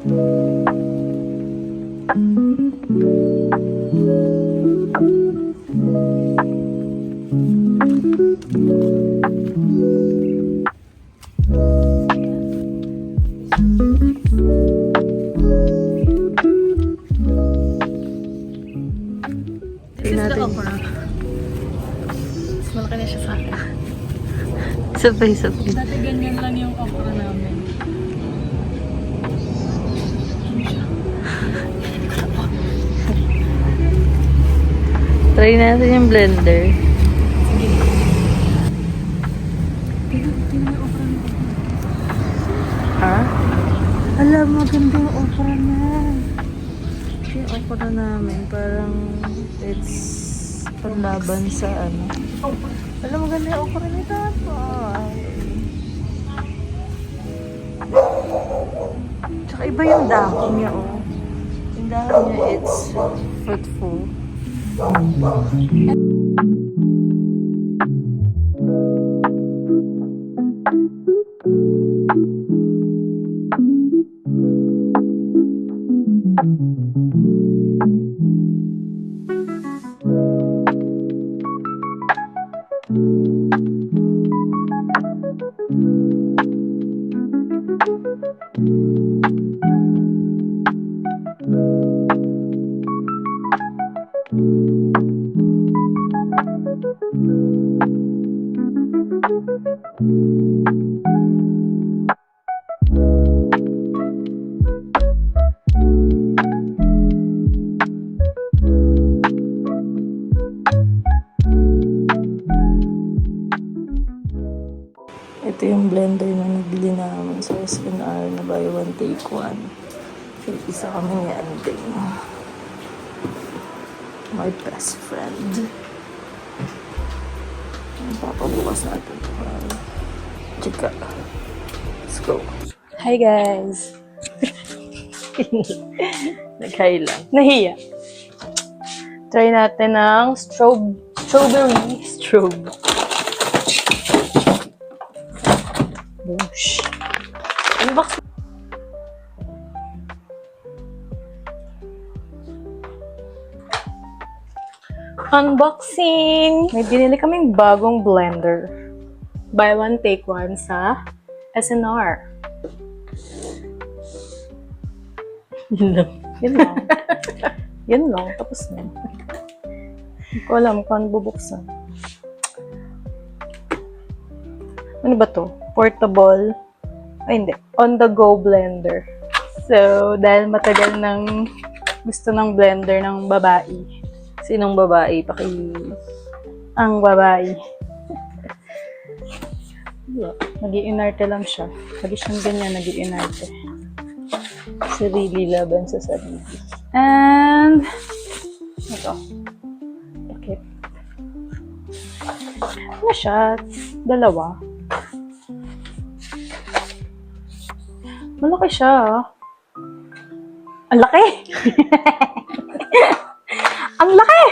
This is the okra. Mas malaki na siya sa akin. Sabay. Dati ganyan lang yung okra namin. Try natin yung blender. Tingnan yung okra nito. Ha? Alam, maganda yung okra na. Yung okra namin, parang it's panlaban sa ano. Alam, maganda yung okra nito. Tsaka iba yung dahon niya, oh. Yung dahon niya, it's fruitful. Ito yung blender na nabili namin sa SNR na buy one take one. Isa kami ni Anding. My best friend. Papabukas natin. Chika. Let's go. Hi guys! Nag-hi lang. Nahiya. Try natin ng strawberry strobe. Boosh. Unbox. Unboxing! May binili kaming bagong blender. Buy one, take one sa SNR. Yun lang. Yun lang. Yun lang. Tapos na. Hindi ko alam kung ano bubuksan. Ano ba to? Portable. Ay, hindi. On-the-go blender. So, dahil matagal nang gusto ng blender ng babae. Sinong babae? Ang babae. Nag-iinarte lang siya. Lagi siyang ganyan, nag-iinarte. Sarili laban sa sarili. And, ito. Takip. Ano siya? Dalawa. Malaki siya. Ang laki! Ang laki!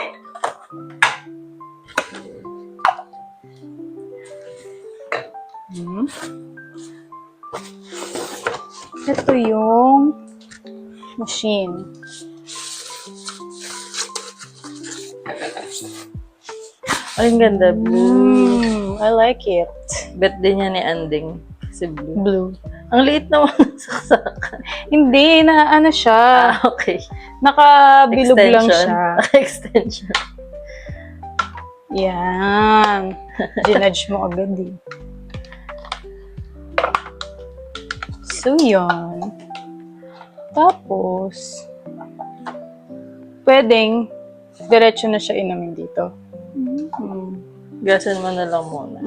Ito yung machine. Ay, ang ganda. Blue. I like it. Birthday niya ni Anding. Si Blue. Blue. Ang liit naman ng saksakan. Hindi, na ano siya. Okay. Nakabilog lang siya. Extension. Yan. Ginudge mo agad eh. So, yan. Tapos, pwedeng diretso na siya inumin dito. Gasan mo na lang muna.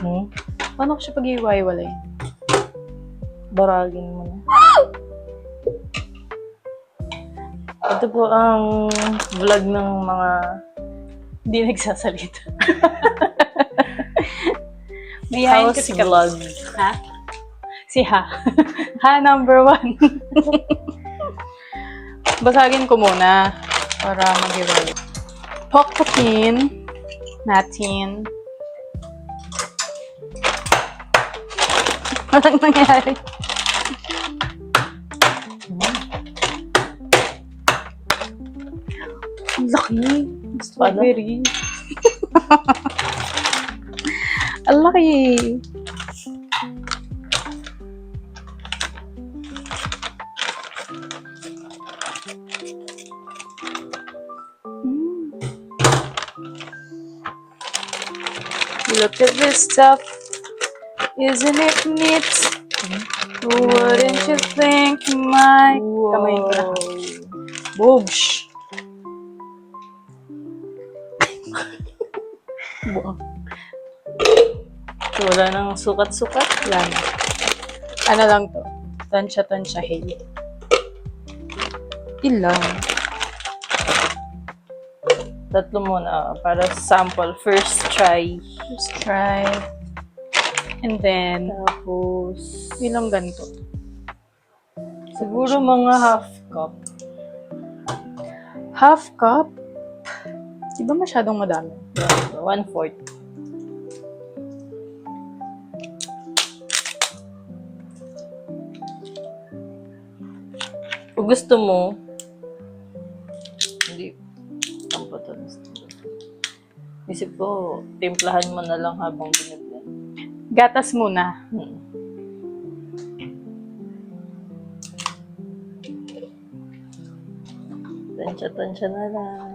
Hmm? Paano ko siya pag-iwalay? Baragin mo na. Ito po ang vlog ng mga Hindi nagsasalita. Mayayain house kasi kami. vlog. Ha? Si Ha. Ha, number 1. Basagin ko muna para mag-iwalay. Pokpokin natin. Walang nangyari. Ang laki. Strawberry. Ang laki. Look at this stuff. Isn't it neat? Wouldn't you think my... Kamay ko na. Boobs. Buang. So, wala nang sukat-sukat. Yan. Ano lang to? Tansya-tansya hay. Ilan? Tatlo muna para sample. First try. Just try. And then, Tapos, ilang ganito? siguro mga half cup. Half cup? Di ba masyadong madami? 1/4. Kung gusto mo, hindi, ang patalas. Isip ko, timplahan mo na lang habang biniblend. Gatas muna. Tansya-tansya na lang.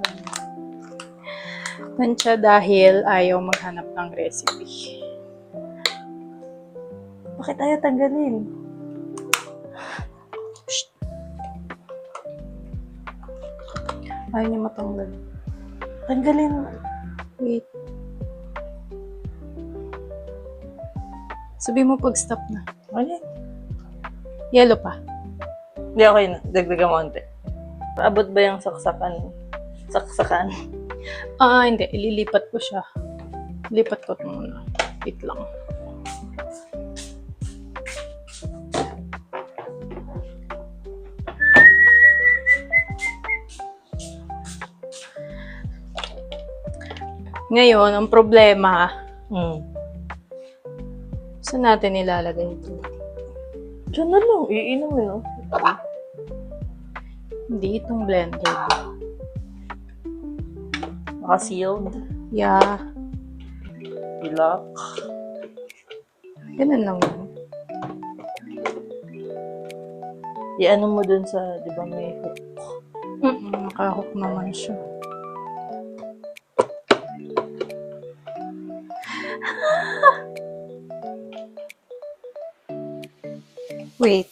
Tansya dahil ayaw maghanap ng recipe. Bakit ayaw tanggalin? Ayaw niya matanggal. Tanggalin. Wait. Sabi mo pag stop na. Okay. Yellow pa. Hindi, okay na. Dagdagan mo konti. Paabot ba yung saksakan? Saksakan? Hindi. Ililipat ko siya. Lipat ko muna. Wait lang. Ngayon, ang problema, saan natin ilalagay ito? Diyan na lang. Iinom mo, no? Hindi itong blender. Naka-sealed. Yeah. Ilak. Ganun lang yun. Iano mo dun sa, di ba may hook? Nakahook naman siya. Wait.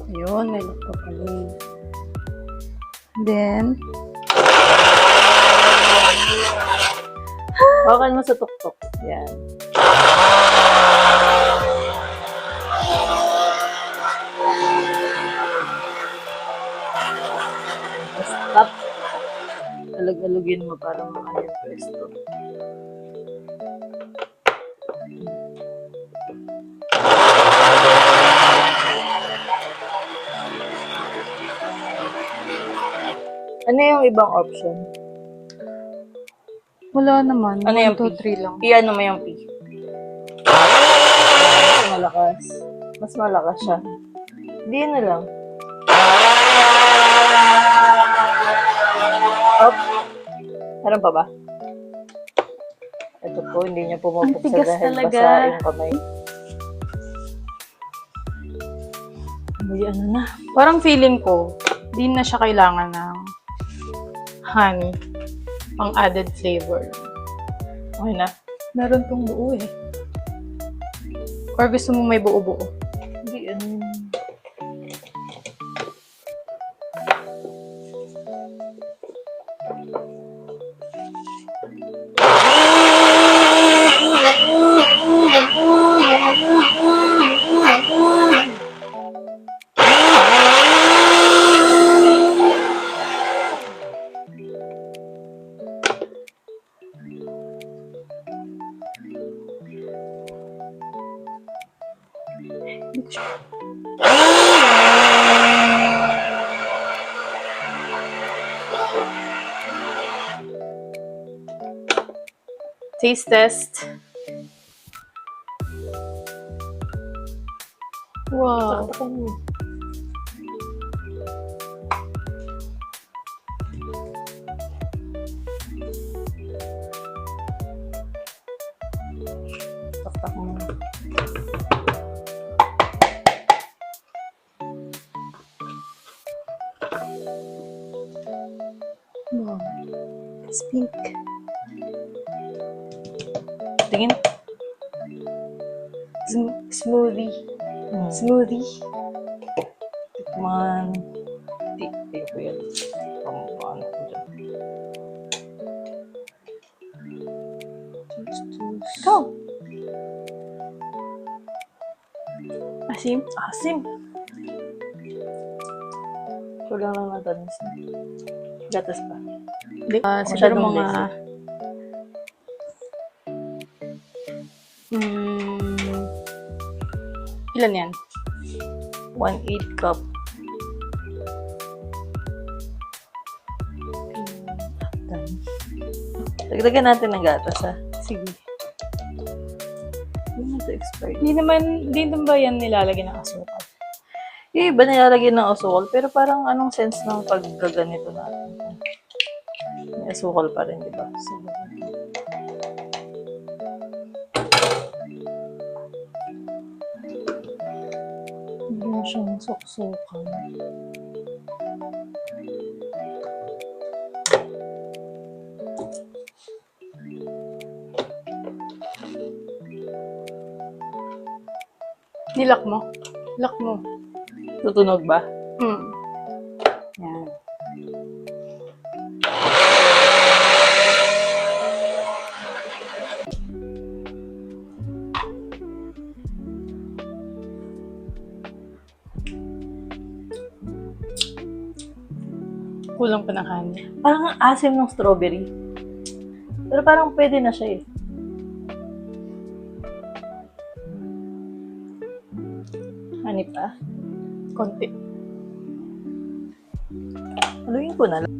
Ayun, may look pa pala. Then, Hawakan mo sa tuktok. Yan. Stop. Alag-alugin mo para makaya pwesto. Ano yung ibang option? wala naman. Ano yung 1, 2, 3 lang. Iano mo yung P. Mas malakas. Mas malakas siya. Hindi na lang. Up. Meron pa ba? Ito po, hindi niya pumapuksa Ang tigas dahil talaga. basa yung kamay. May ano na. Parang feeling ko, di na siya kailangan ng honey. Pang added flavor. Okay na. Meron tong buo eh. Or gusto mo may buo-buo? Hindi, ano. Taste test. Wow. Taktak mo. Wow. It's pink. Tingin. Smoothie. Smoothie. Tikman. Di ko yan. Paano ko dyan. Ikaw. Asim. Asim. Kulang lang natanis. Gatas pa. Hindi. Siguro Masyadong mga... basic. Ilan yan? 1/8 cup. Dagdagan natin ng gatas, ha? Sige. Hindi na ito expired. Hindi naman ba yan nilalagyan ng asukal? Yung iba nilalagyan ng asukal, pero parang anong sense ng paggaganito natin? May asukal pa rin, di ba? So, hindi na siyang suksukan. Nilak mo. Lock mo. Tutunog ba? Yan. Kulang pa ng honey. Parang ang asim ng strawberry. Pero parang pwede na siya eh. Honey pa. Konti. Haluin ko na lang.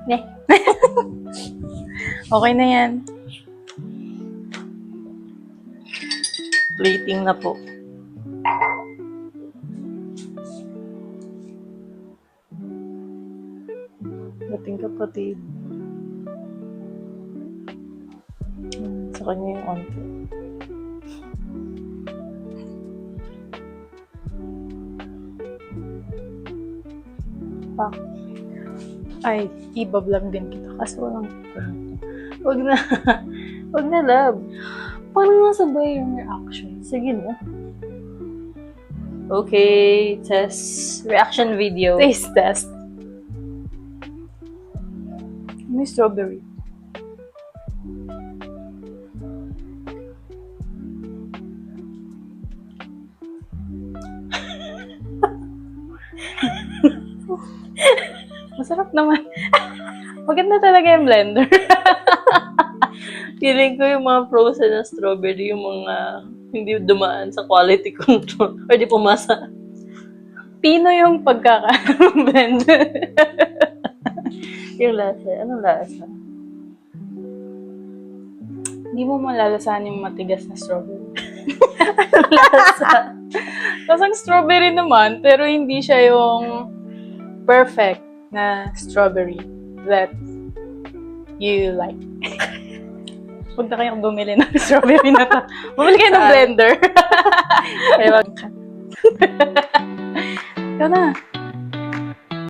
Ne. Okay na yan. Plating na po. Dating kapatid. Sa kanya yung onte. Pak. Ay, ibab lang din kita. Kasi walang Wag na. Wag na, love. parang nasabay yung reaction. Sige na. Okay, test. Reaction video. Taste test. May strawberry. Masarap naman. Maganda talaga yung blender. Feeling ko yung mga frozen na strawberry, yung mga hindi dumaan sa quality control. Or di pumasa. Pino yung pagkaka-blender. Yung lasa. Anong lasa? Hindi mo malalasahan yung matigas na strawberry. Lasa. Kasang strawberry naman, pero hindi siya yung perfect na strawberry that you like. Huwag na kayong bumili ng strawberry na to. Bumili kayo ng blender. Kaya Ikaw na.